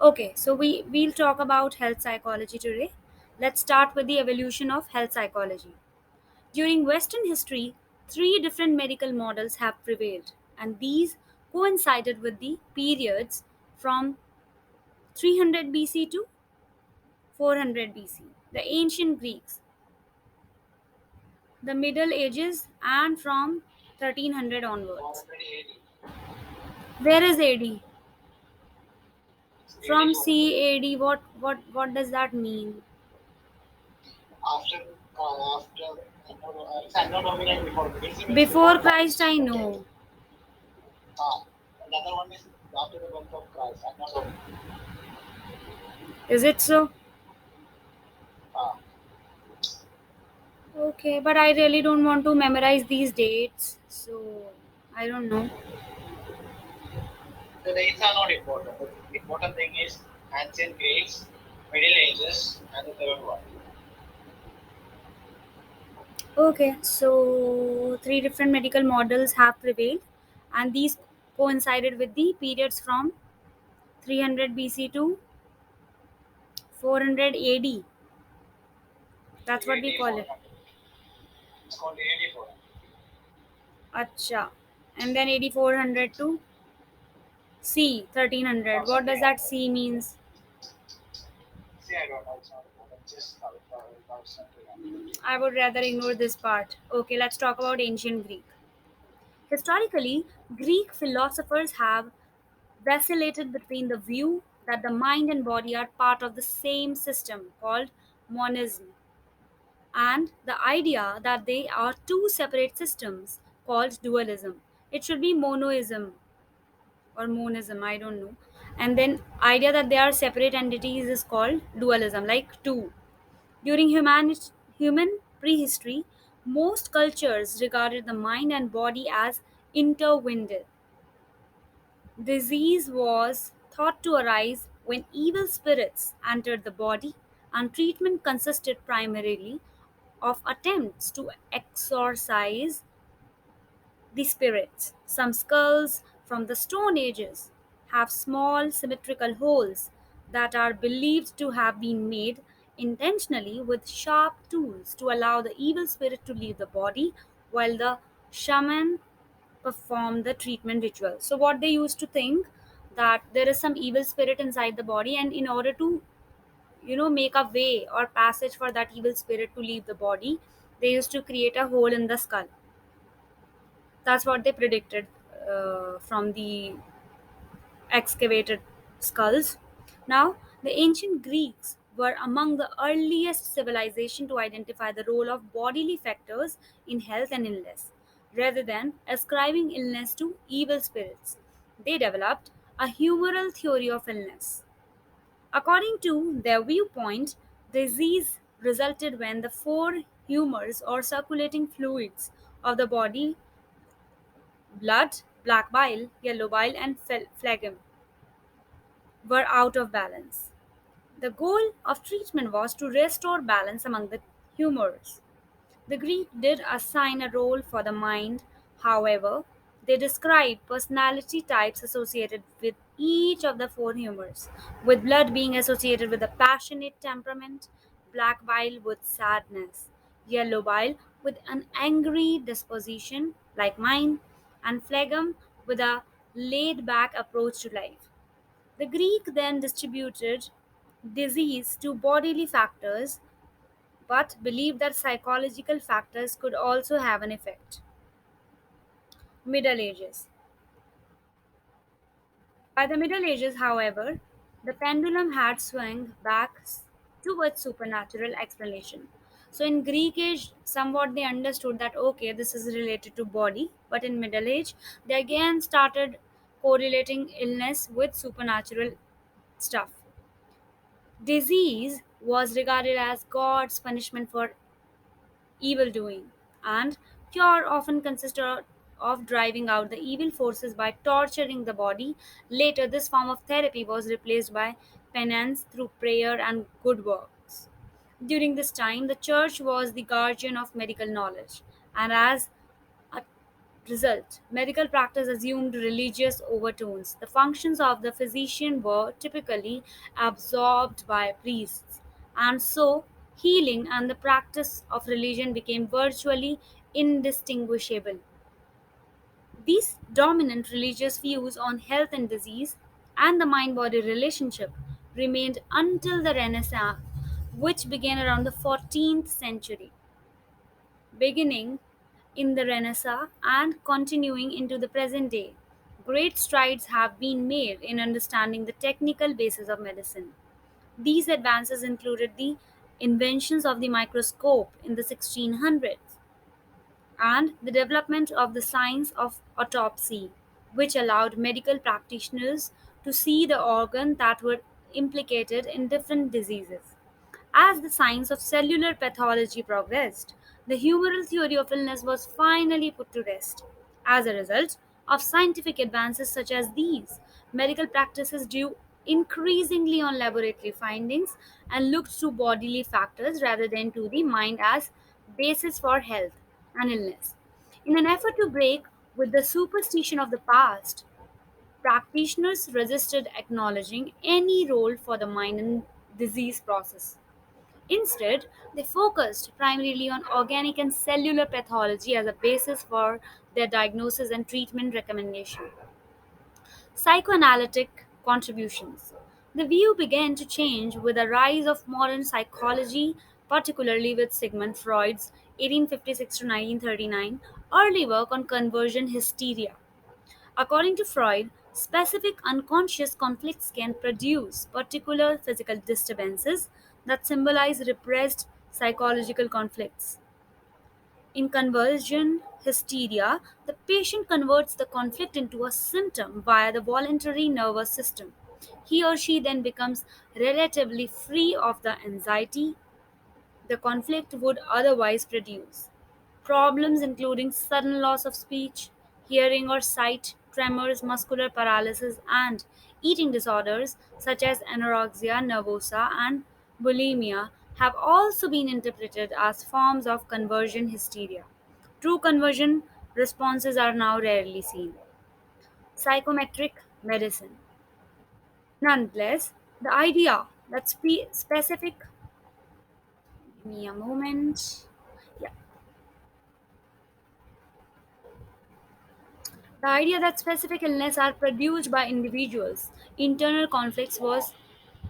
Okay, so we'll talk about health psychology today. Let's start with the evolution of health psychology. During Western history, three different medical models have prevailed, and these coincided with the periods from 300 BC to 400 BC. The ancient Greeks, the Middle Ages, and from 1300 onwards. 400 AD. Where is AD? It's From 84. CAD, what does that mean? After, it's anno domini and before. BC means Before before Christ, Christ. I Okay. know. Another one is after the birth of Christ, anno domini. Is it so? Ah. Okay, but I really don't want to memorize these dates, so I don't know. The dates are not important. The important thing is ancient Greeks, Middle Ages, and the third one. Okay, so three different medical models have prevailed, and these coincided with the periods from 300 BC to 400 AD. That's what we AD call it. 400. It's called AD 400. Acha. And then 8400 to C 1300. Also What does that 300. C means? See, I don't know. It's not important. Just 1,300. I would rather ignore this part. Okay, let's talk about ancient Greek. Historically, Greek philosophers have vacillated between the view that the mind and body are part of the same system called monism and the idea that they are two separate systems called dualism. It should be monoism or monism, I don't know. And then idea that they are separate entities is called dualism, like two. During human prehistory, most cultures regarded the mind and body as intertwined. Disease was thought to arise when evil spirits entered the body, and treatment consisted primarily of attempts to exorcise the spirits. Some skulls from the Stone Ages have small symmetrical holes that are believed to have been made intentionally with sharp tools to allow the evil spirit to leave the body while the shaman performed the treatment ritual. So what they used to think that there is some evil spirit inside the body, and in order to make a way or passage for that evil spirit to leave the body, they used to create a hole in the skull. That's what they predicted from the excavated skulls. Now, the ancient Greeks were among the earliest civilization to identify the role of bodily factors in health and illness. Rather than ascribing illness to evil spirits, they developed a humoral theory of illness. According to their viewpoint, disease resulted when the four humors or circulating fluids of the body, blood, black bile, yellow bile, and phlegm, were out of balance. The goal of treatment was to restore balance among the humors. The Greek did assign a role for the mind, however, they described personality types associated with each of the four humors, with blood being associated with a passionate temperament, black bile with sadness, yellow bile with an angry disposition like mine, and phlegm with a laid back approach to life. The Greek then distributed disease to bodily factors but believed that psychological factors could also have an effect. Middle Ages. By the Middle Ages, however, the pendulum had swung back towards supernatural explanation. So in Greek age, somewhat they understood that okay, this is related to body, but in Middle Age, they again started correlating illness with supernatural stuff. Disease was regarded as God's punishment for evil doing, and cure often consisted of driving out the evil forces by torturing the body. Later, this form of therapy was replaced by penance through prayer and good works. During this time, the church was the guardian of medical knowledge, and as a Result: medical practice assumed religious overtones. The functions of the physician were typically absorbed by priests, and so healing and the practice of religion became virtually indistinguishable. These dominant religious views on health and disease and the mind body relationship remained until the Renaissance, which began around the 14th century. Beginning in the Renaissance and continuing into the present day, great strides have been made in understanding the technical basis of medicine. These advances included the inventions of the microscope in the 1600s and the development of the science of autopsy, which allowed medical practitioners to see the organs that were implicated in different diseases. As the science of cellular pathology progressed, the humoral theory of illness was finally put to rest. As a result of scientific advances such as these, medical practices drew increasingly on laboratory findings and looked to bodily factors rather than to the mind as basis for health and illness. In an effort to break with the superstition of the past, practitioners resisted acknowledging any role for the mind in disease process. Instead, they focused primarily on organic and cellular pathology as a basis for their diagnosis and treatment recommendation. Psychoanalytic contributions. The view began to change with the rise of modern psychology, particularly with Sigmund Freud's 1856 to 1939 early work on conversion hysteria. According to Freud, specific unconscious conflicts can produce particular physical disturbances that symbolize repressed psychological conflicts. In conversion hysteria, the patient converts the conflict into a symptom via the voluntary nervous system. He or she then becomes relatively free of the anxiety the conflict would otherwise produce. Problems including sudden loss of speech, hearing or sight, tremors, muscular paralysis, and eating disorders such as anorexia nervosa and bulimia have also been interpreted as forms of conversion hysteria. True conversion responses are now rarely seen. Psychometric medicine. Nonetheless, the idea that specific, give me a moment. Yeah. The idea that specific illness are produced by individuals' internal conflicts was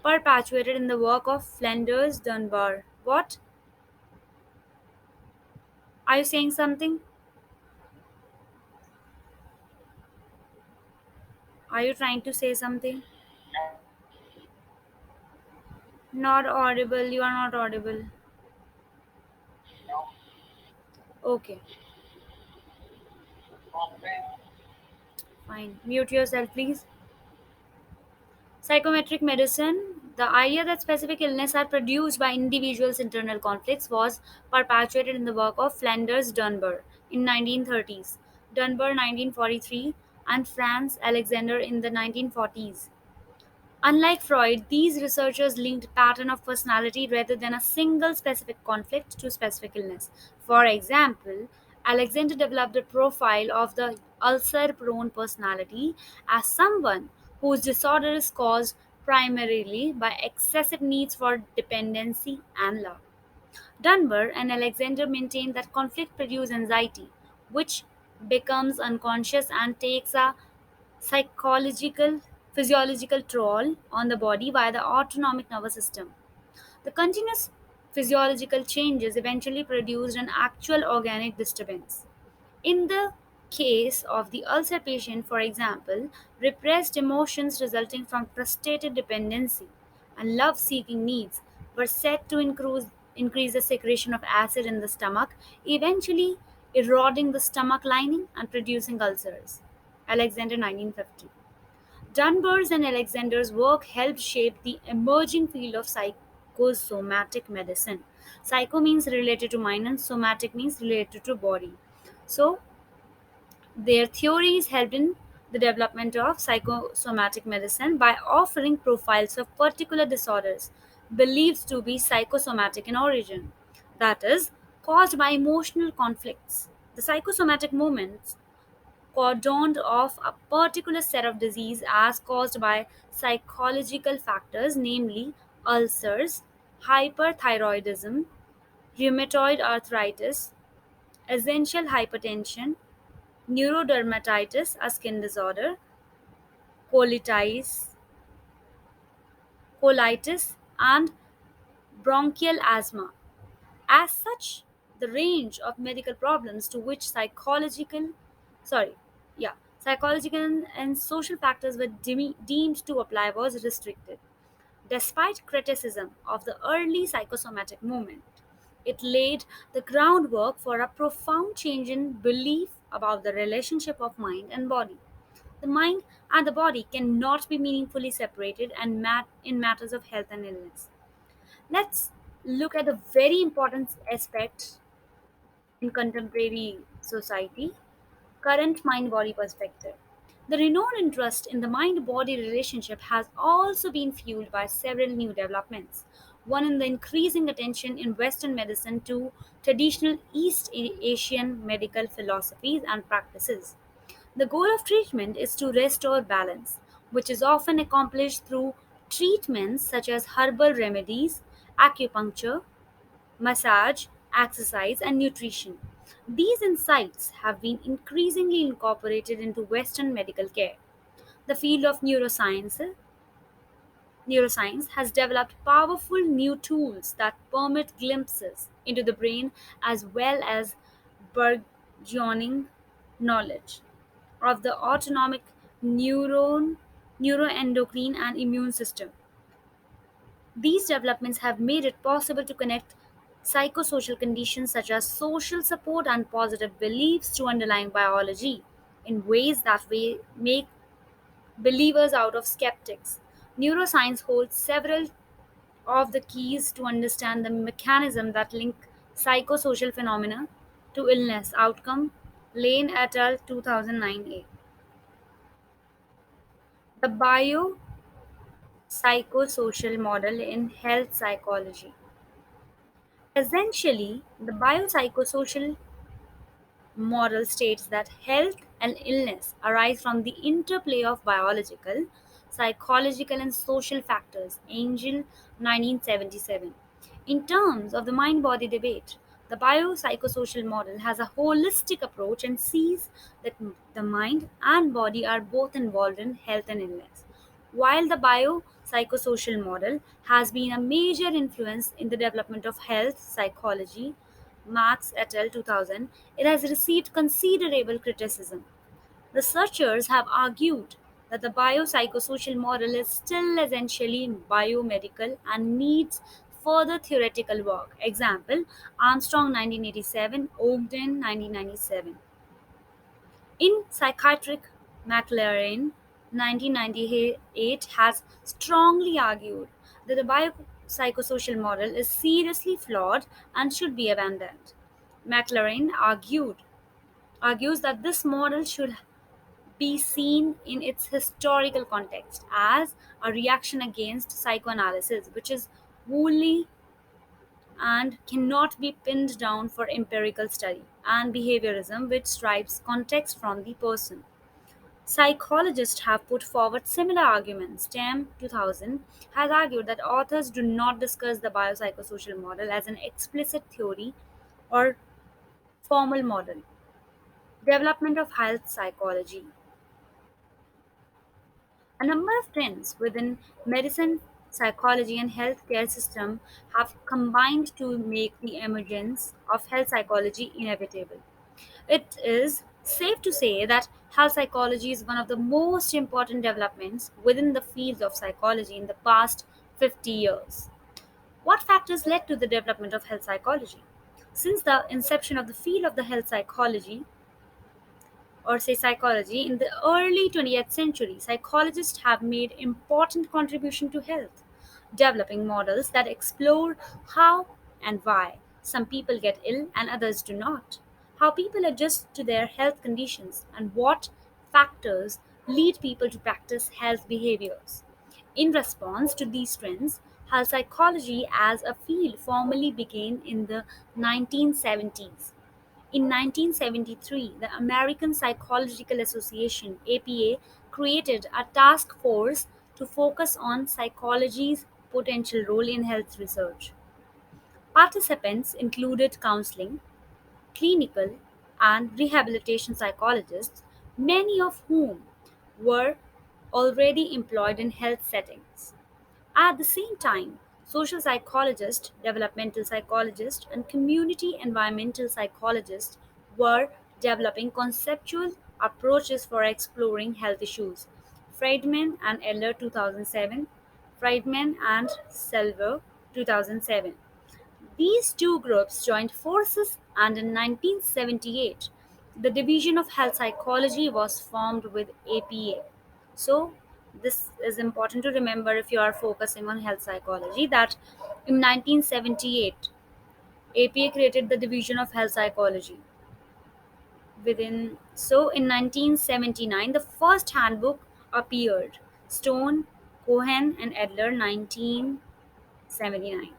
perpetuated in the work of Flanders Dunbar. What? Are you saying something? Are you trying to say something? Not audible. You are not audible. Now, Okay, okay. fine. Mute yourself, please. Psychometric medicine, the idea that specific illness are produced by individuals' internal conflicts, was perpetuated in the work of Flanders Dunbar in 1930s, Dunbar 1943, and Franz Alexander in the 1940s. Unlike Freud, these researchers linked pattern of personality rather than a single specific conflict to specific illness. For example, Alexander developed a profile of the ulcer-prone personality as someone whose disorder is caused primarily by excessive needs for dependency and love. Dunbar and Alexander maintained that conflict produces anxiety, which becomes unconscious and takes a psychological physiological toll on the body via the autonomic nervous system. The continuous physiological changes eventually produced an actual organic disturbance. In the case of the ulcer patient, for example, repressed emotions resulting from frustrated dependency and love seeking needs were said to increase the secretion of acid in the stomach, eventually eroding the stomach lining and producing ulcers. Alexander 1950. Dunbar's and Alexander's work helped shape the emerging field of psychosomatic medicine. Psycho means related to mind and somatic means related to body. So, their theories helped in the development of psychosomatic medicine by offering profiles of particular disorders believed to be psychosomatic in origin, that is, caused by emotional conflicts. The psychosomatic movements cordoned off a particular set of disease as caused by psychological factors, namely ulcers, hyperthyroidism, rheumatoid arthritis, essential hypertension, neurodermatitis, a skin disorder, colitis, colitis, and bronchial asthma. As such, the range of medical problems to which sorry, psychological and social factors were deemed to apply was restricted. Despite criticism of the early psychosomatic movement, it laid the groundwork for a profound change in belief about the relationship of mind and body. The mind and the body cannot be meaningfully separated and in matters of health and illness. Let's look at a very important aspect in contemporary society: current mind body perspective. The renowned interest in the mind body relationship has also been fueled by several new developments. One in the increasing attention in Western medicine to traditional East Asian medical philosophies and practices. The goal of treatment is to restore balance, which is often accomplished through treatments such as herbal remedies, acupuncture, massage, exercise, and nutrition. These insights have been increasingly incorporated into Western medical care. The field of neuroscience has developed powerful new tools that permit glimpses into the brain as well as burgeoning knowledge of the autonomic neuroendocrine, and immune system. These developments have made it possible to connect psychosocial conditions such as social support and positive beliefs to underlying biology in ways that make believers out of skeptics. Neuroscience holds several of the keys to understand the mechanism that link psychosocial phenomena to illness outcome. Lane et al. 2009a. The biopsychosocial model in health psychology. Essentially, the biopsychosocial model states that health and illness arise from the interplay of biological, psychological, and social factors. Angel 1977. In terms of the mind body debate, the biopsychosocial model has a holistic approach and sees that the mind and body are both involved in health and illness. While the biopsychosocial model has been a major influence in the development of health psychology, Marx et al. 2000, it has received considerable criticism. Researchers have argued that the biopsychosocial model is still essentially biomedical and needs further theoretical work. Example: Armstrong 1987, Ogden 1997. In psychiatric, McLaren 1998 has strongly argued that the biopsychosocial model is seriously flawed and should be abandoned. McLaren argues that this model should be seen in its historical context as a reaction against psychoanalysis, which is wholly and cannot be pinned down for empirical study, and behaviorism, which strips context from the person. Psychologists have put forward similar arguments. Tam 2000 has argued that authors do not discuss the biopsychosocial model as an explicit theory or formal model. Development of health psychology. A number of trends within medicine, psychology, and healthcare system have combined to make the emergence of health psychology inevitable. It is safe to say that health psychology is one of the most important developments within the field of psychology in the past 50 years. What factors led to the development of health psychology? Since the inception of the field of the health psychology, or say psychology, in the early 20th century, psychologists have made important contribution to health, developing models that explore how and why some people get ill and others do not, how people adjust to their health conditions, and what factors lead people to practice health behaviors. In response to these trends, health psychology as a field formally began in the 1970s. In 1973, the American Psychological Association (APA) created a task force to focus on psychology's potential role in health research. Participants included counseling, clinical, and rehabilitation psychologists, many of whom were already employed in health settings. At the same time, social psychologists, developmental psychologists, and community environmental psychologists were developing conceptual approaches for exploring health issues. Friedman and Eller 2007, Friedman and Selver 2007. These two groups joined forces, and in 1978, the Division of Health Psychology was formed with APA. So, this is important to remember if you are focusing on health psychology that in 1978, APA created the Division of Health Psychology. In 1979, the first handbook appeared. Stone, Cohen, and Adler, 1979.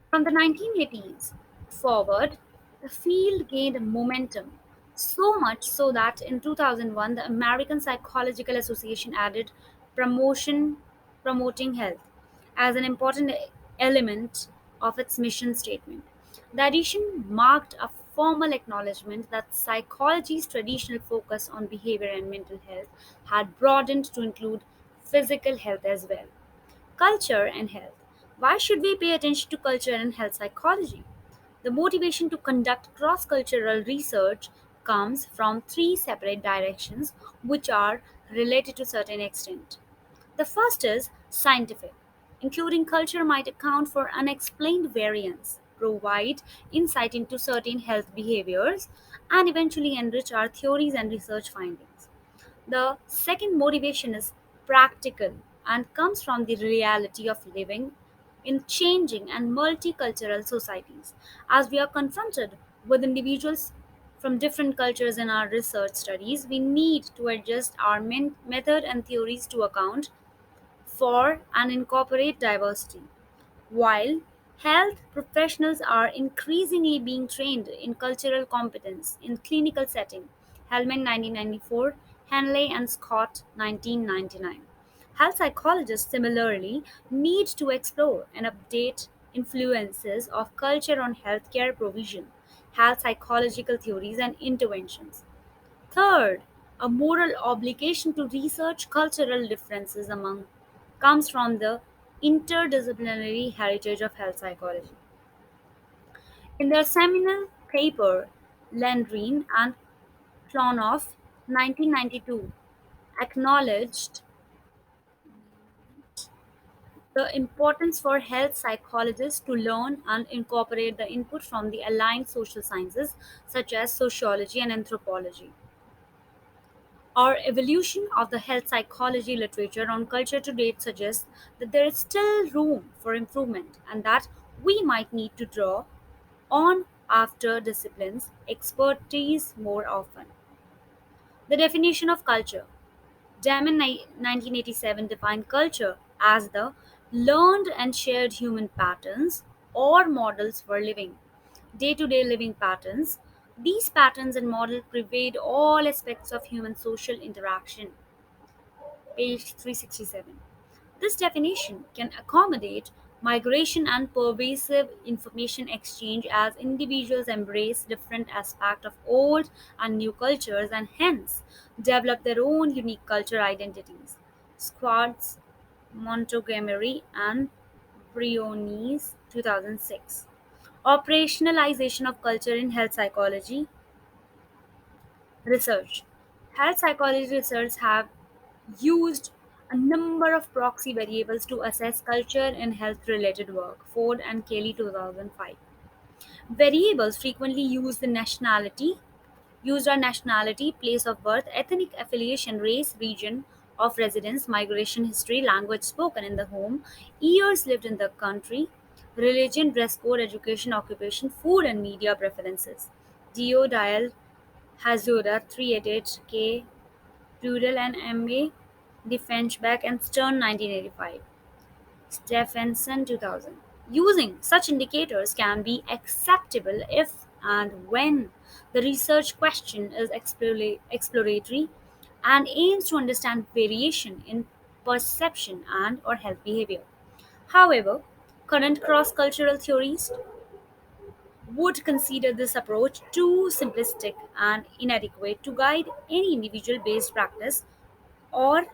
From the 1980s forward, the field gained momentum, so much so that in 2001 the American Psychological Association added promotion promoting health as an important element of its mission statement. The addition marked a formal acknowledgement that psychology's traditional focus on behavior and mental health had broadened to include physical health as well. Culture and health. Why should we pay attention to culture and health psychology? The motivation to conduct cross cultural research comes from three separate directions which are related to certain extent. The first is scientific. Including culture might account for unexplained variance, provide insight into certain health behaviors, and eventually enrich our theories and research findings. The second motivation is practical and comes from the reality of living in changing and multicultural societies. As we are confronted with individuals from different cultures in our research studies, we need to adjust our method and theories to account for and incorporate diversity. While health professionals are increasingly being trained in cultural competence in clinical setting, Hellman 1994, Hanley and Scott 1999. Health psychologists similarly need to explore and update influences of culture on healthcare provision, health psychological theories and interventions. Third, a moral obligation to research cultural differences among comes from the interdisciplinary heritage of health psychology. In their seminal paper, Landrine and Klonoff, 1992, acknowledged the importance for health psychologists to learn and incorporate the input from the aligned social sciences such as sociology and anthropology. Our evolution of the health psychology literature on culture to date suggests that there is still room for improvement and that we might need to draw on after disciplines expertise more often. The definition of culture. Diamond 1987 defined culture as the learned and shared human patterns or models for living, day to day living patterns. These patterns and models pervade all aspects of human social interaction. Page 367. This definition can accommodate migration and pervasive information exchange as individuals embrace different aspects of old and new cultures and hence develop their own unique cultural identities. Squads, Montgomery and Briones 2006. Operationalization of culture in health psychology research. Health psychology research have used a number of proxy variables to assess culture in health related work. Ford and Kelly 2005. Variables frequently used are nationality, place of birth, ethnic affiliation, race, region of residence, migration history, language spoken in the home, years lived in the country, religion, dress code, education, occupation, food and media preferences. Dio Dial Hazuda 388K Rudel and M.A. Defenchback and Stern 1985. Stephenson 2000. Using such indicators can be acceptable if and when the research question is exploratory and aims to understand variation in perception and or health behavior. However, current cross-cultural theories would consider this approach too simplistic and inadequate to guide any individual based practice or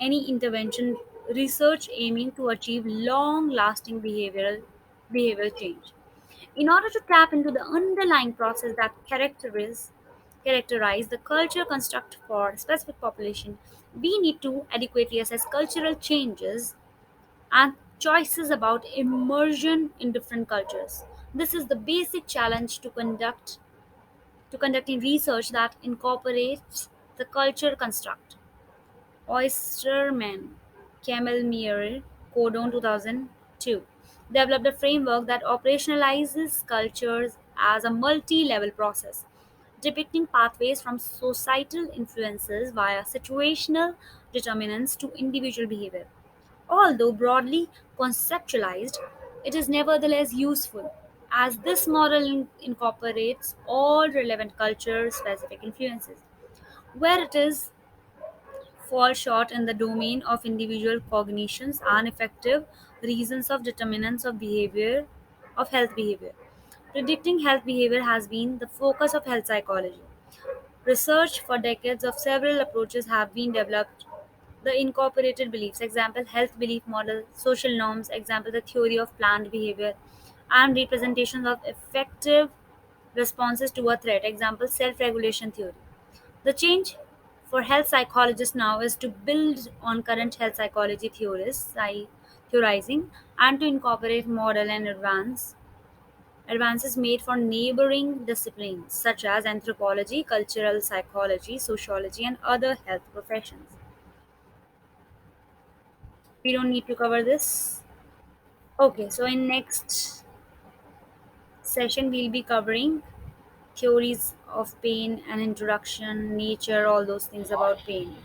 any intervention research aiming to achieve long lasting behavioral change. In order to tap into the underlying process that characterize the culture construct for a specific population, we need to adequately assess cultural changes and choices about immersion in different cultures. This is the basic challenge to conducting research that incorporates the culture construct. Oysterman, Camel Muir, Codon 2002, developed a framework that operationalizes cultures as a multi-level process, depicting pathways from societal influences via situational determinants to individual behavior. Although broadly conceptualized, it is nevertheless useful, as this model incorporates all relevant culture specific influences. Where it is fall short in the domain of individual cognitions and effective reasons of determinants of health behavior. Predicting health behavior has been the focus of health psychology. Research for decades of several approaches have been developed. The incorporated beliefs, example, health belief model, social norms, example, the theory of planned behavior, and representations of effective responses to a threat, example, self regulation theory. The change for health psychologists now is to build on current health psychology theorizing and to incorporate model and advances made for neighboring disciplines such as anthropology, cultural psychology, sociology, and other health professions. We don't need to cover this. Okay, so in next session we'll be covering theories of pain and introduction, nature, all those things about pain.